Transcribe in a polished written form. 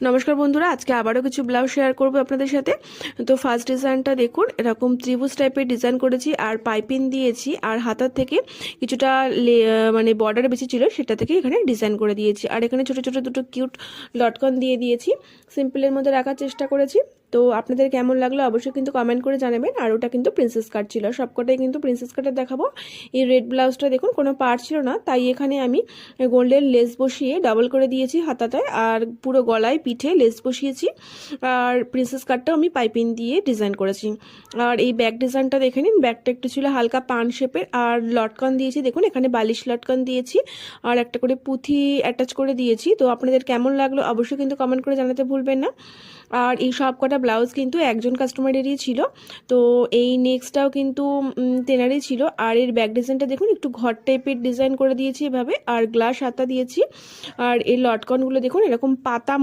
নমস্কার বন্ধুরা, আজকে আবারও কিছু ব্লাউজ শেয়ার করব আপনাদের সাথে। তো ফার্স্ট ডিজাইনটা দেখুন, এরকম ত্রিভুজ টাইপের ডিজাইন করেছি আর পাইপিং দিয়েছি, আর হাতার থেকে কিছুটা মানে বর্ডার বেশি ছিল সেটা থেকে এখানে ডিজাইন করে দিয়েছি, আর এখানে ছোট ছোট দুটো কিউট লটকন দিয়ে দিয়েছি। সিম্পলের মধ্যে রাখার চেষ্টা করেছি। তো আপনাদের কেমন লাগলো অবশ্যই কিন্তু কমেন্ট করে জানাবেন। আর ওটা কিন্তু প্রিন্সেস কাট ছিল, সবকটাই কিন্তু প্রিন্সেস কাটের দেখাবো। এই রেড ব্লাউজটা দেখুন কোনো পার্ট ছিল না, তাই এখানে আমি গোল্ডেন লেস বসিয়ে ডাবল করে দিয়েছি হাতাটায়, আর পুরো গলায় পিঠে লেস বসিয়েছি। আর প্রিন্সেস কাটটাও আমি পাইপিং দিয়ে ডিজাইন করেছি। আর এই ব্যাক ডিজাইনটা দেখে নিন, ব্যাকটা একটু ছিল হালকা পান শেপের, আর লটকন দিয়েছি দেখুন, এখানে বালিশ লটকন দিয়েছি, আর একটা করে পুঁথি অ্যাটাচ করে দিয়েছি। তো আপনাদের কেমন লাগলো অবশ্যই কিন্তু কমেন্ট করে জানাতে ভুলবেন না। আর এই সব কটা ব্লাউজ কিন্তু একজন কাস্টমারেরই ছিল। তো এই নেক্সটটাও কিন্তু তেনারই ছিল। আর এর ব্যাক ডিজাইনটা দেখুন, একটু ঘর টাইপের ডিজাইন করে দিয়েছি এভাবে, আর গ্লাস হাতা দিয়েছি। আর এই লটকনগুলো দেখুন এরকম পাতা